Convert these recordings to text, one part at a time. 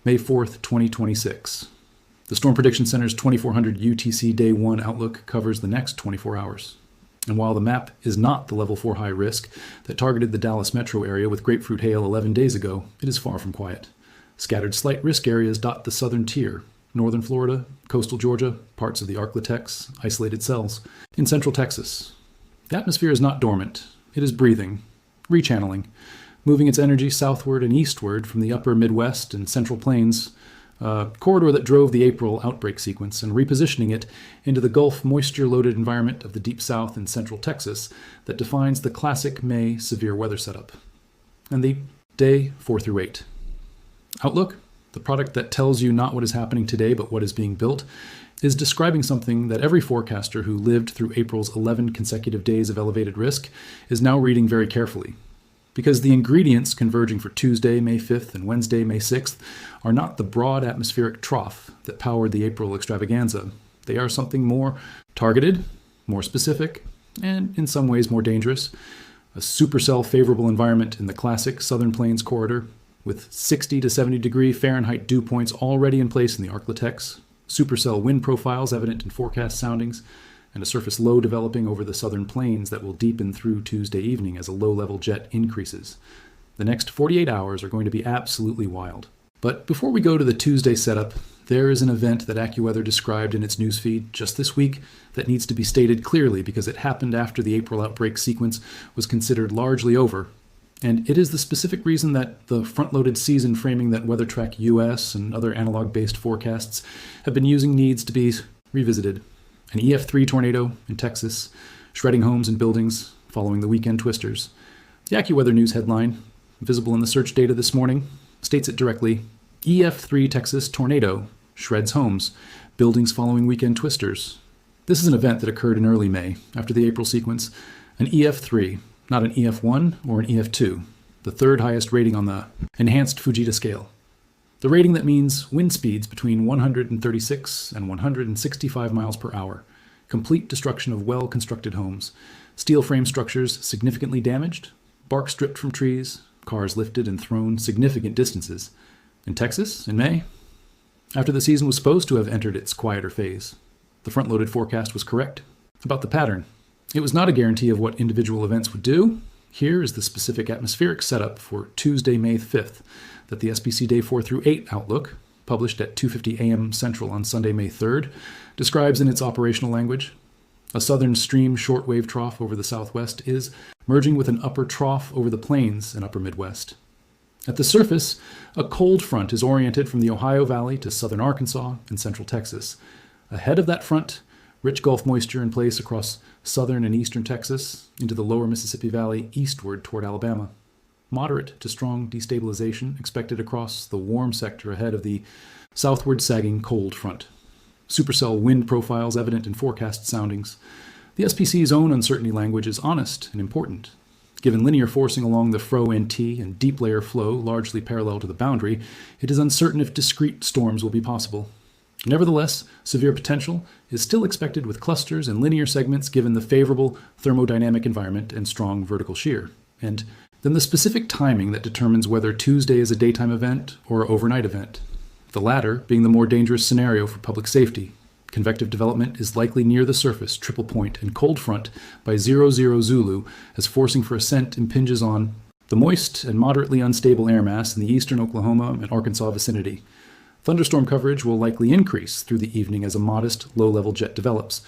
May 4th, 2026. The Storm Prediction Center's 2400 UTC Day 1 outlook covers the next 24 hours. And while the map is not the level 4 high risk that targeted the Dallas metro area with grapefruit hail 11 days ago, it is far from quiet. Scattered slight risk areas dot the southern tier: northern Florida, coastal Georgia, parts of the Arklatex, isolated cells, in central Texas. The atmosphere is not dormant. It is breathing, rechanneling, moving its energy southward and eastward from the upper Midwest and Central Plains, a corridor that drove the April outbreak sequence, and repositioning it into the Gulf moisture-loaded environment of the Deep South and Central Texas that defines the classic May severe weather setup. And the day 4 through 8. Outlook, the product that tells you not what is happening today but what is being built, is describing something that every forecaster who lived through April's 11 consecutive days of elevated risk is now reading very carefully. Because the ingredients converging for Tuesday, May 5th and Wednesday, May 6th are not the broad atmospheric trough that powered the April extravaganza. They are something more targeted, more specific, and in some ways more dangerous. A supercell favorable environment in the classic Southern Plains corridor, with 60 to 70 degree Fahrenheit dew points already in place in the Arklatex, supercell wind profiles evident in forecast soundings, and a surface low developing over the southern plains that will deepen through Tuesday evening as a low-level jet increases. The next 48 hours are going to be absolutely wild. But before we go to the Tuesday setup, there is an event that AccuWeather described in its newsfeed just this week that needs to be stated clearly because it happened after the April outbreak sequence was considered largely over. And it is the specific reason that the front-loaded season framing that WeatherTrack U.S. and other analog-based forecasts have been using needs to be revisited. An EF3 tornado in Texas, shredding homes and buildings following the weekend twisters. The AccuWeather News headline, visible in the search data this morning, states it directly: EF3 Texas tornado shreds homes, buildings following weekend twisters. This is an event that occurred in early May, after the April sequence, an EF3, not an EF1 or an EF2, the third highest rating on the enhanced Fujita scale. The rating that means wind speeds between 136 and 165 miles per hour, complete destruction of well-constructed homes, steel frame structures significantly damaged, bark stripped from trees, cars lifted and thrown significant distances. In Texas, in May, after the season was supposed to have entered its quieter phase, the front-loaded forecast was correct about the pattern. It was not a guarantee of what individual events would do. Here is the specific atmospheric setup for Tuesday, May 5th, that the SPC Day 4 through 8 outlook, published at 2:50 a.m. Central on Sunday, May 3rd, describes in its operational language. A southern stream shortwave trough over the southwest is merging with an upper trough over the plains and upper Midwest. At the surface, a cold front is oriented from the Ohio Valley to southern Arkansas and central Texas. Ahead of that front, rich Gulf moisture in place across southern and eastern Texas into the lower Mississippi Valley eastward toward Alabama. Moderate to strong destabilization expected across the warm sector ahead of the southward sagging cold front. Supercell wind profiles evident in forecast soundings. The SPC's own uncertainty language is honest and important. Given linear forcing along the fro-NT and deep layer flow largely parallel to the boundary, it is uncertain if discrete storms will be possible. Nevertheless, severe potential is still expected with clusters and linear segments given the favorable thermodynamic environment and strong vertical shear. And then the specific timing that determines whether Tuesday is a daytime event or an overnight event. The latter being the more dangerous scenario for public safety. Convective development is likely near the surface, triple point, and cold front by 00 Zulu as forcing for ascent impinges on the moist and moderately unstable air mass in the eastern Oklahoma and Arkansas vicinity. Thunderstorm coverage will likely increase through the evening as a modest, low-level jet develops.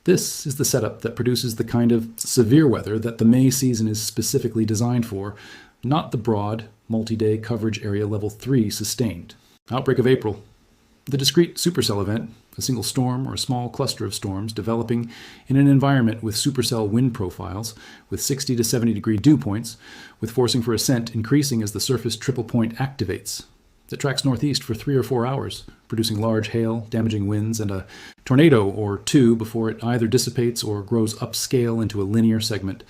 This is the setup that produces the kind of severe weather that the May season is specifically designed for, not the broad, multi-day coverage area level 3 sustained. Outbreak of April. The discrete supercell event, a single storm or a small cluster of storms developing in an environment with supercell wind profiles, with 60 to 70 degree dew points, with forcing for ascent increasing as the surface triple point activates. That tracks northeast for 3 or 4 hours, producing large hail, damaging winds, and a tornado or two before it either dissipates or grows upscale into a linear segment.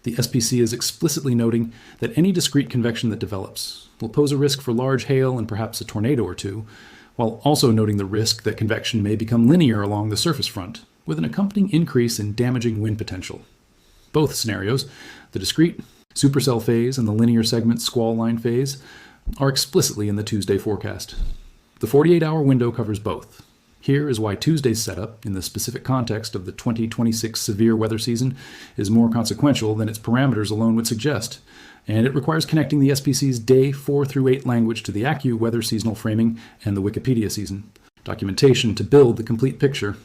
The SPC is explicitly noting that any discrete convection that develops will pose a risk for large hail and perhaps a tornado or two, while also noting the risk that convection may become linear along the surface front, with an accompanying increase in damaging wind potential. Both scenarios, the discrete supercell phase and the linear segment squall line phase, are explicitly in the Tuesday forecast. The 48-hour window covers both. Here is why Tuesday's setup, in the specific context of the 2026 severe weather season, is more consequential than its parameters alone would suggest, and it requires connecting the SPC's day 4 through 8 language to the AccuWeather seasonal framing and the Wikipedia season documentation to build the complete picture.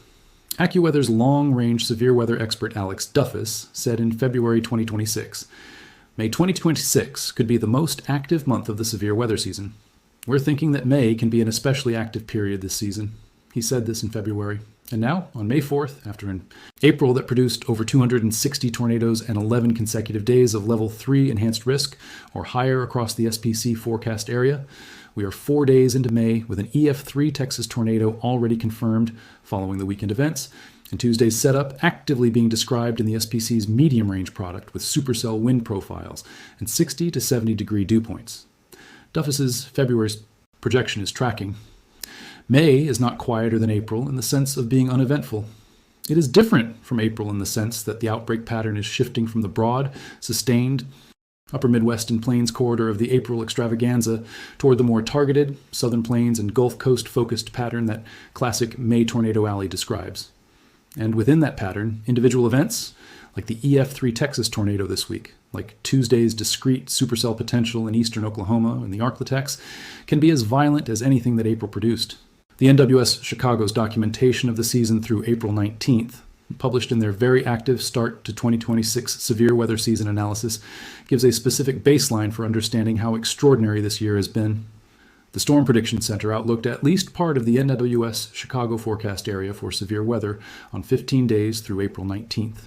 AccuWeather's long-range severe weather expert Alex Duffus said in February 2026, May 2026 could be the most active month of the severe weather season. We're thinking that May can be an especially active period this season. He said this in February. And now, on May 4th, after an April that produced over 260 tornadoes and 11 consecutive days of level 3 enhanced risk or higher across the SPC forecast area, we are 4 days into May with an EF3 Texas tornado already confirmed following the weekend events, and Tuesday's setup actively being described in the SPC's medium-range product with supercell wind profiles and 60 to 70 degree dew points. Duffus's February's projection is tracking. May is not quieter than April in the sense of being uneventful. It is different from April in the sense that the outbreak pattern is shifting from the broad, sustained, upper Midwest and Plains corridor of the April extravaganza toward the more targeted, Southern Plains and Gulf Coast focused pattern that classic May Tornado Alley describes. And within that pattern, individual events, like the EF3 Texas tornado this week, like Tuesday's discrete supercell potential in eastern Oklahoma and the Arklatex, can be as violent as anything that April produced. The NWS Chicago's documentation of the season through April 19th, published in their very active Start to 2026 Severe Weather Season Analysis, gives a specific baseline for understanding how extraordinary this year has been. The Storm Prediction Center outlooked at least part of the NWS Chicago forecast area for severe weather on 15 days through April 19th.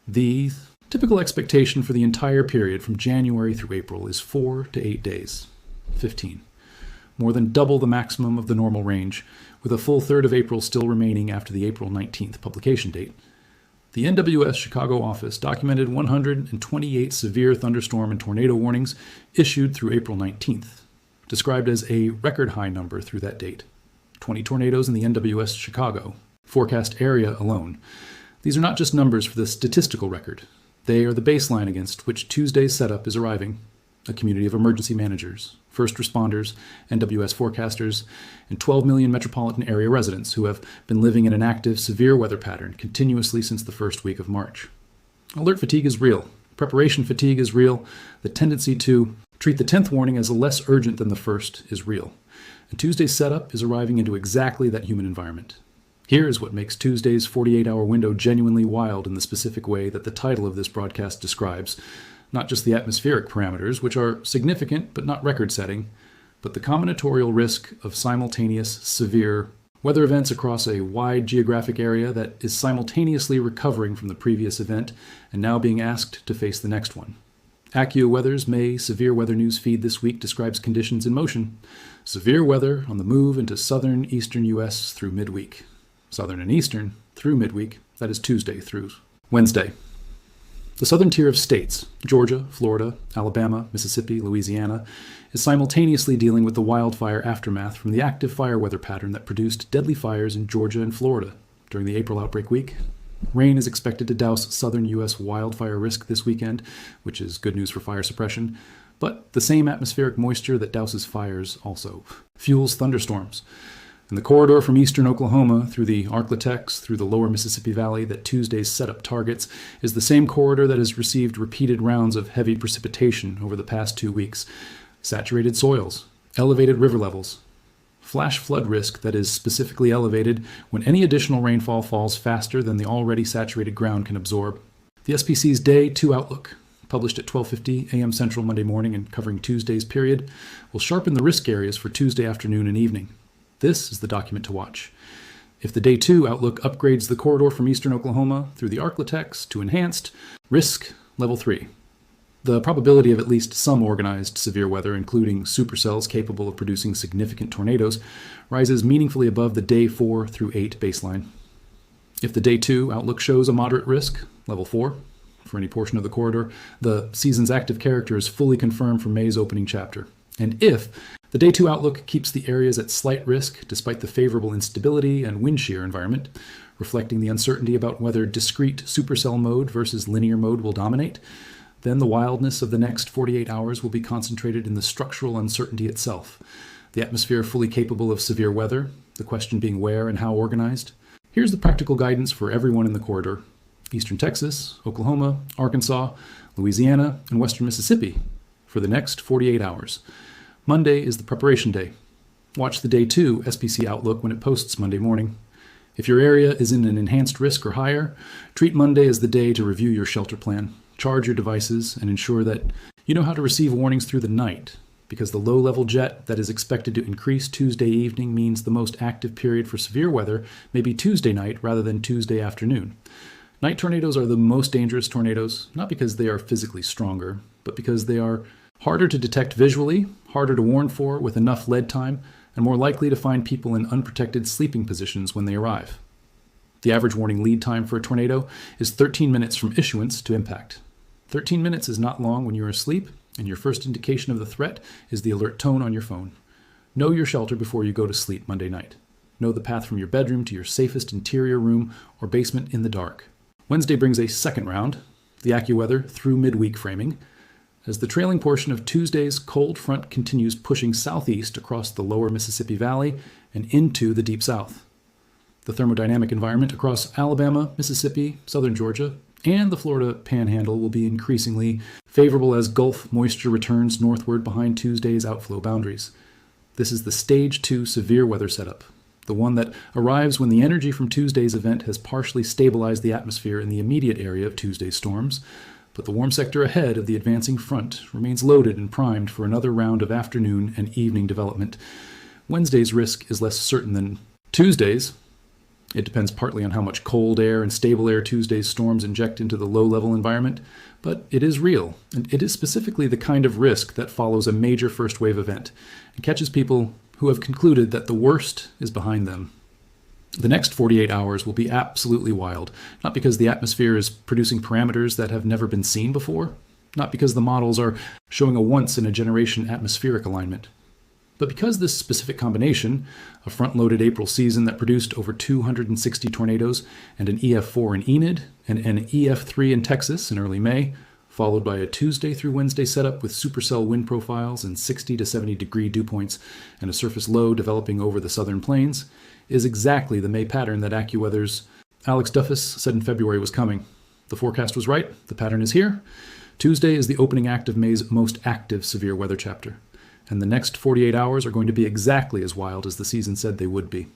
The typical expectation for the entire period from January through April is 4 to 8 days, 15. More than double the maximum of the normal range, with a full third of April still remaining after the April 19th publication date. The NWS Chicago office documented 128 severe thunderstorm and tornado warnings issued through April 19th, described as a record high number through that date. 20 tornadoes in the NWS Chicago forecast area alone. These are not just numbers for the statistical record. They are the baseline against which Tuesday's setup is arriving. A community of emergency managers, first responders, NWS forecasters, and 12 million metropolitan area residents who have been living in an active, severe weather pattern continuously since the first week of March. Alert fatigue is real. Preparation fatigue is real. The tendency to treat the 10th warning as less urgent than the first is real. And Tuesday's setup is arriving into exactly that human environment. Here is what makes Tuesday's 48-hour window genuinely wild in the specific way that the title of this broadcast describes. Not just the atmospheric parameters, which are significant but not record-setting, but the combinatorial risk of simultaneous, severe weather events across a wide geographic area that is simultaneously recovering from the previous event and now being asked to face the next one. AccuWeather's May Severe Weather News feed this week describes conditions in motion. Severe weather on the move into southern eastern U.S. through midweek. Southern and eastern through midweek, that is Tuesday through Wednesday. The southern tier of states, Georgia, Florida, Alabama, Mississippi, Louisiana, is simultaneously dealing with the wildfire aftermath from the active fire weather pattern that produced deadly fires in Georgia and Florida during the April outbreak week. Rain is expected to douse southern U.S. wildfire risk this weekend, which is good news for fire suppression, but the same atmospheric moisture that douses fires also fuels thunderstorms. And the corridor from eastern Oklahoma through the Arklatex, through the lower Mississippi Valley that Tuesday's setup targets is the same corridor that has received repeated rounds of heavy precipitation over the past 2 weeks. Saturated soils, elevated river levels, flash flood risk that is specifically elevated when any additional rainfall falls faster than the already saturated ground can absorb. The SPC's Day 2 Outlook, published at 12:50 a.m. Central Monday morning and covering Tuesday's period, will sharpen the risk areas for Tuesday afternoon and evening. This is the document to watch. If the Day 2 Outlook upgrades the corridor from eastern Oklahoma through the Arklatex to enhanced, risk level 3. The probability of at least some organized severe weather, including supercells capable of producing significant tornadoes, rises meaningfully above the Day 4 through 8 baseline. If the Day 2 Outlook shows a moderate risk, level 4, for any portion of the corridor, the season's active character is fully confirmed for May's opening chapter. And if the Day 2 Outlook keeps the areas at slight risk despite the favorable instability and wind shear environment, reflecting the uncertainty about whether discrete supercell mode versus linear mode will dominate, Then the wildness of the next 48 hours will be concentrated in the structural uncertainty itself. The atmosphere fully capable of severe weather, the question being where and how organized. Here's the practical guidance for everyone in the corridor: Eastern Texas, Oklahoma, Arkansas, Louisiana, and Western Mississippi for the next 48 hours. Monday is the preparation day. Watch the Day 2 SPC Outlook when it posts Monday morning. If your area is in an enhanced risk or higher, treat Monday as the day to review your shelter plan, charge your devices, and ensure that you know how to receive warnings through the night, because the low-level jet that is expected to increase Tuesday evening means the most active period for severe weather may be Tuesday night rather than Tuesday afternoon. Night tornadoes are the most dangerous tornadoes, not because they are physically stronger, but because they are harder to detect visually, harder to warn for with enough lead time, and more likely to find people in unprotected sleeping positions when they arrive. The average warning lead time for a tornado is 13 minutes from issuance to impact. 13 minutes is not long when you're asleep, and your first indication of the threat is the alert tone on your phone. Know your shelter before you go to sleep Monday night. Know the path from your bedroom to your safest interior room or basement in the dark. Wednesday brings a second round, the AccuWeather through midweek framing, as the trailing portion of Tuesday's cold front continues pushing southeast across the lower Mississippi Valley and into the deep south. The thermodynamic environment across Alabama, Mississippi, southern Georgia, and the Florida Panhandle will be increasingly favorable as Gulf moisture returns northward behind Tuesday's outflow boundaries. This is the Stage 2 severe weather setup, the one that arrives when the energy from Tuesday's event has partially stabilized the atmosphere in the immediate area of Tuesday's storms, but the warm sector ahead of the advancing front remains loaded and primed for another round of afternoon and evening development. Wednesday's risk is less certain than Tuesday's. It depends partly on how much cold air and stable air Tuesday's storms inject into the low-level environment, but it is real, and it is specifically the kind of risk that follows a major first-wave event and catches people who have concluded that the worst is behind them. The next 48 hours will be absolutely wild, not because the atmosphere is producing parameters that have never been seen before, not because the models are showing a once-in-a-generation atmospheric alignment, but because this specific combination, a front-loaded April season that produced over 260 tornadoes and an EF4 in Enid and an EF3 in Texas in early May, followed by a Tuesday through Wednesday setup with supercell wind profiles and 60 to 70 degree dew points and a surface low developing over the southern plains, is exactly the May pattern that AccuWeather's Alex Duffus said in February was coming. The forecast was right, the pattern is here. Tuesday is the opening act of May's most active severe weather chapter, and the next 48 hours are going to be exactly as wild as the season said they would be.